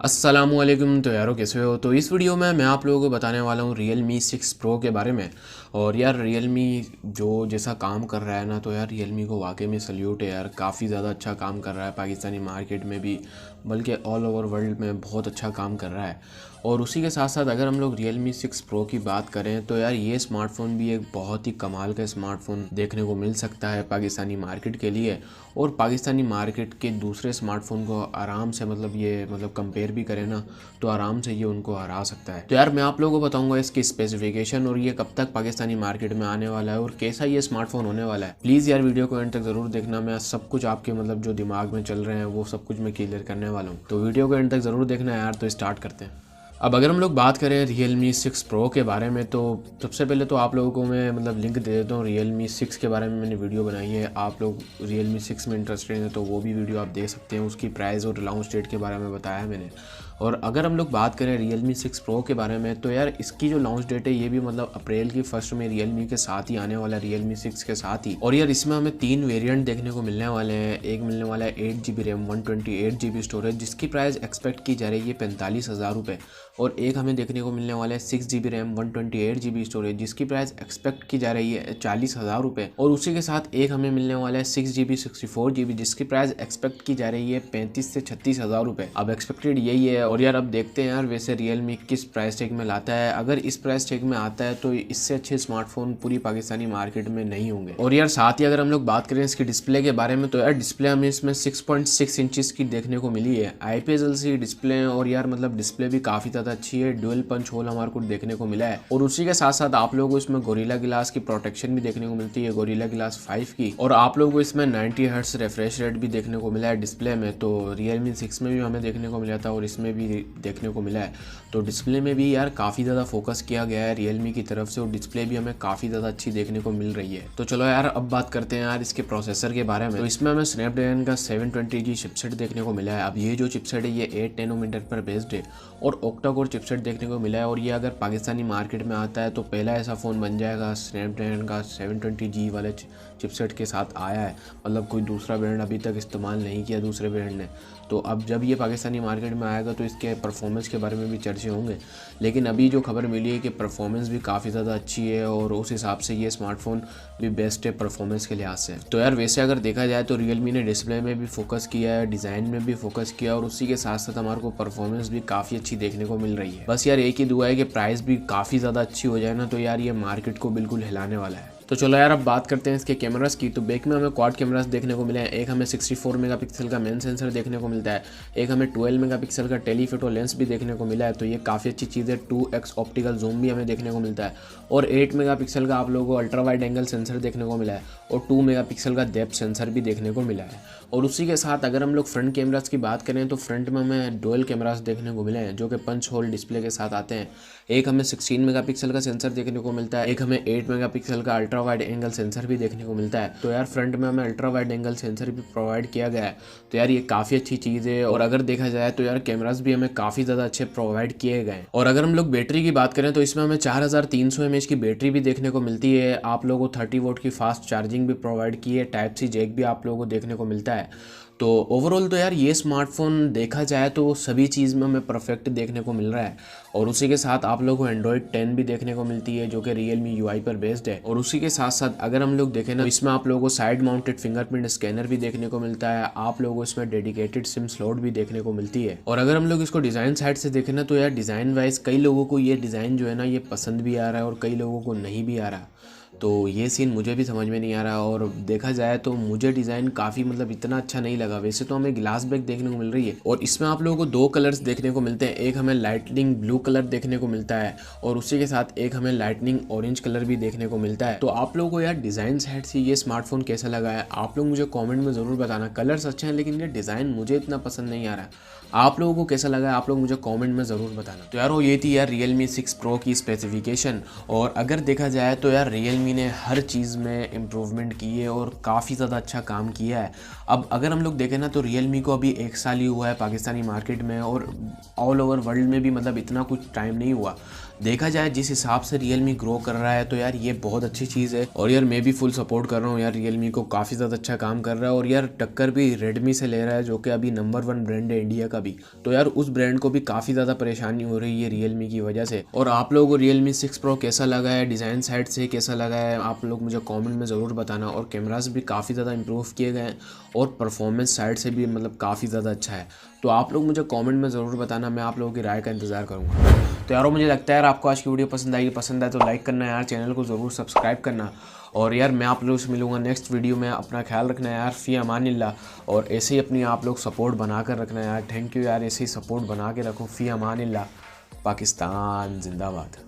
अस्सलामुअलैकुम। तो यारो कैसे हो। तो इस वीडियो में मैं आप लोगों को बताने वाला हूँ Realme 6 Pro के बारे में। और यार Realme जो जैसा काम कर रहा है ना, तो यार Realme को वाकई में सल्यूट है यार। काफ़ी ज़्यादा अच्छा काम कर रहा है पाकिस्तानी मार्केट में भी, बल्कि ऑल ओवर वर्ल्ड में बहुत अच्छा काम कर रहा है। और उसी के साथ साथ अगर हम लोग Realme 6 Pro की बात करें तो यार ये स्मार्टफ़ोन भी एक बहुत ही कमाल का स्मार्टफ़ोन देखने को मिल सकता है पाकिस्तानी मार्केट के लिए। और पाकिस्तानी मार्केट के दूसरे स्मार्टफ़ोन को आराम से ये कंपेयर भी करें ना, तो आराम से ये उनको हरा सकता है। तो यार मैं आप लोगों को बताऊंगा इसकी स्पेसिफिकेशन और ये कब तक पाकिस्तानी मार्केट में आने वाला है और कैसा ये स्मार्टफोन होने वाला है। प्लीज़ यार वीडियो को एंड तक ज़रूर देखना। मैं सब कुछ आपके जो दिमाग में चल रहे हैं वो सब कुछ मैं क्लियर करने वाला हूँ। तो वीडियो को एंड तक ज़रूर देखना यार। तो स्टार्ट करते हैं। अब अगर हम लोग बात करें Realme 6 Pro के बारे में, तो सबसे पहले तो आप लोगों को मैं लिंक दे देता हूँ। Realme 6 के बारे में मैंने वीडियो बनाई है। आप लोग Realme 6 में इंटरेस्टेड हैं तो वो भी वीडियो आप देख सकते हैं। उसकी प्राइस और लॉन्च डेट के बारे में बताया है मैंने। और अगर हम लोग बात करें Realme 6 Pro के बारे में, तो यार इसकी जो लॉन्च डेट है ये भी अप्रैल की फर्स्ट में Realme के साथ ही आने वाला है, Realme 6 के साथ ही। और यार इसमें हमें 3 वेरिएंट देखने को मिलने वाले हैं। एक मिलने वाला है 8GB रैम 128GB स्टोरेज, जिसकी प्राइस एक्सपेक्ट की जा रही है 45,000 रुपये। और एक हमें देखने को मिलने वाला है 6GB रैम 128GB स्टोरेज, जिसकी प्राइस एक्सपेक्ट की जा रही है 40,000 रुपये। और उसी के साथ एक हमें मिलने वाला है 6GB 64GB, जिसकी प्राइस एक्सपेक्ट की जा रही है 35 से 36,000 रुपये। अब एक्सपेक्टेड यही है। और यार अब देखते हैं यार वैसे Realme किस प्राइस टैग में लाता है। अगर इस प्राइस टैग में आता है तो इससे अच्छे स्मार्टफोन पूरी पाकिस्तानी मार्केट में नहीं होंगे। और यार साथ ही अगर हम लोग बात करें इसकी डिस्प्ले के बारे में, तो यार डिस्प्ले हमें इसमें 6.6 इंचेस की देखने को मिली है। IPS LCD display. और यार डिस्प्ले भी काफ़ी ज़्यादा अच्छी है। ड्यूल पंच होल हमारे को देखने को मिला है। और उसी के साथ साथ आप लोगों को इसमें गोरिल्ला ग्लास की प्रोटेक्शन भी देखने को मिलती है, गोरिल्ला ग्लास 5 की। और आप लोगों को इसमें 90 हर्ट्ज रिफ्रेश रेट भी देखने को मिला है डिस्प्ले में। तो Realme 6 में भी हमें देखने को मिला था और इसमें भी देखने को मिला है। तो डिस्प्ले में भी यार काफ़ी ज़्यादा फोकस किया गया है Realme की तरफ से, और डिस्प्ले भी हमें काफ़ी ज़्यादा अच्छी देखने को मिल रही है। तो चलो यार अब बात करते हैं यार इसके प्रोसेसर के बारे में। तो इसमें हमें स्नैपड्रैगन का 720G चिपसेट देखने को मिला है। अब ये जो चिपसेट है ये 8 नैनोमीटर पर बेस्ड है और ऑक्टा कोर चिपसेट देखने को मिला है। और ये अगर पाकिस्तानी मार्केट में आता है तो पहला ऐसा फ़ोन बन जाएगा स्नैपड्रैगन का 720G वाले चिपसेट के साथ आया है। कोई दूसरा ब्रांड अभी तक इस्तेमाल नहीं किया दूसरे ब्रांड ने। तो अब जब ये पाकिस्तानी मार्केट में आएगा तो इसके परफॉर्मेंस के बारे में भी चर्चे होंगे। लेकिन अभी जो खबर मिली है कि परफॉर्मेंस भी काफ़ी ज़्यादा अच्छी है और उस हिसाब से ये स्मार्टफोन भी बेस्ट है परफॉर्मेंस के लिहाज से। तो यार वैसे अगर देखा जाए तो Realme ने डिस्प्ले में भी फोकस किया है, डिज़ाइन में भी फोकस किया, और उसी के साथ साथ हमारे को परफॉर्मेंस भी काफ़ी अच्छी देखने को मिल रही है। बस यार एक ही दुआ है कि प्राइस भी काफ़ी ज़्यादा अच्छी हो जाए ना, तो यार ये मार्केट को बिल्कुल हिलाने वाला है। तो चलो यार अब बात करते हैं इसके कैमरास की। तो बैक में हमें क्वाड कैमरास देखने को मिले हैं। एक हमें 64 मेगापिक्सल का मेन सेंसर देखने को मिलता है। एक हमें 12 मेगापिक्सल का टेलीफोटो लेंस भी देखने को मिला है। तो ये काफ़ी अच्छी चीज़ है। 2x ऑप्टिकल जूम भी हमें देखने को मिलता है। और 8 मेगापिक्सल का आप लोगों को अल्ट्रा वाइड एंगल सेंसर देखने को मिला है। और 2 मेगापिक्सल का डेप्थ सेंसर भी देखने को मिला है। और उसी के साथ अगर हम लोग फ्रंट कैमरास की बात करें तो फ्रंट में हमें डुअल कैमरास देखने को मिले हैं जो कि पंच होल डिस्प्ले के साथ आते हैं। एक हमें 16 मेगापिक्सल का सेंसर देखने को मिलता है। एक हमें 8 मेगापिक्सल का अल्ट्रा वाइड एंगल सेंसर भी देखने को मिलता है। तो यार फ्रंट में हमें अल्ट्रा वाइड एंगल सेंसर भी प्रोवाइड किया गया है। तो यार ये काफ़ी अच्छी चीज़ है। और अगर देखा जाए तो यार कैमरास भी हमें काफ़ी ज़्यादा अच्छे प्रोवाइड किए गए हैं। और अगर हम लोग बैटरी की बात करें तो इसमें हमें 4300 mAh की बैटरी भी देखने को मिलती है। आप लोगों को 30 वोल्ट की फास्ट चार्जिंग भी प्रोवाइड की है। टाइप सी जैक भी आप लोगों को देखने को मिलता है। तो ओवरऑल तो यार ये स्मार्टफोन देखा जाए तो सभी चीज़ में हमें परफेक्ट देखने को मिल रहा है। और उसी के साथ आप लोगों को एंड्रॉयड 10 भी देखने को मिलती है जो कि Realme UI पर बेस्ड है। और उसी के साथ साथ अगर हम लोग देखें ना, इसमें आप लोगों को साइड माउंटेड फिंगरप्रिंट स्कैनर भी देखने को मिलता है। आप लोगों को इसमें डेडिकेटेड सिम स्लॉट भी देखने को मिलती है। और अगर हम लोग इसको डिज़ाइन साइड से देखें ना, तो यार डिज़ाइन वाइज कई लोगों को ये डिज़ाइन जो है ना ये पसंद भी आ रहा है और कई लोगों को नहीं भी आ रहा। तो ये सीन मुझे भी समझ में नहीं आ रहा। और देखा जाए तो मुझे डिज़ाइन काफ़ी इतना अच्छा नहीं लगा। वैसे तो हमें ग्लास बैक देखने को मिल रही है और इसमें आप लोगों को 2 कलर्स देखने को मिलते हैं। एक हमें लाइटनिंग ब्लू कलर देखने को मिलता है और उसी के साथ एक हमें लाइटनिंग ऑरेंज कलर भी देखने को मिलता है। तो आप लोगों को यार डिज़ाइन साइड से ये स्मार्टफोन कैसा लगा है आप लोग मुझे कॉमेंट में ज़रूर बताना। कलर्स अच्छे हैं लेकिन ये डिज़ाइन मुझे इतना पसंद नहीं आ रहा है। आप लोगों को कैसा लगा है आप लोग मुझे कमेंट में ज़रूर बताना। तो यार ये थी यार Realme 6 Pro की स्पेसिफिकेशन। और अगर देखा जाए तो यार Realme रियलमी ने हर चीज़ में इम्प्रूवमेंट की है और काफ़ी ज़्यादा अच्छा काम किया है। अब अगर हम लोग देखें ना तो रियलमी को अभी 1 साल ही हुआ है पाकिस्तानी मार्केट में, और ऑल ओवर वर्ल्ड में भी मतलब इतना कुछ टाइम नहीं हुआ। देखा जाए जिस हिसाब से रियलमी ग्रो कर रहा है तो यार ये बहुत अच्छी चीज़ है, और यार मैं भी फुल सपोर्ट कर रहा हूँ यार, रियलमी को काफ़ी ज़्यादा अच्छा काम कर रहा है। और यार टक्कर भी रेडमी से ले रहा है, जो कि अभी नंबर 1 ब्रांड है इंडिया का भी। तो यार उस ब्रांड को भी काफ़ी ज़्यादा परेशानी हो रही है रियलमी की वजह से। और आप लोगों को रियलमी 6 प्रो कैसा लगा है, डिज़ाइन साइड से कैसा लगा है, आप लोग मुझे कॉमेंट में ज़रूर बताना। और कैमरास भी काफ़ी ज़्यादा इंप्रूव किए गए हैं, और परफॉर्मेंस साइड से भी मतलब काफ़ी ज़्यादा अच्छा है। तो आप लोग मुझे कमेंट में ज़रूर बताना, मैं आप लोगों की राय का इंतज़ार करूँगा। तो यारों मुझे लगता है यार आपको आज की वीडियो पसंद आएगी, पसंद आए तो लाइक करना यार, चैनल को ज़रूर सब्सक्राइब करना। और यार मैं आप लोगों से मिलूँगा नेक्स्ट वीडियो में, अपना ख्याल रखना यार, फ़ी अमानिल्लाह। और ऐसे ही अपनी आप लोग सपोर्ट बना कर रखना यार। थैंक यू यार, ऐसे ही सपोर्ट बना के रखो। फ़ी अमानिल्लाह। पाकिस्तान जिंदाबाद।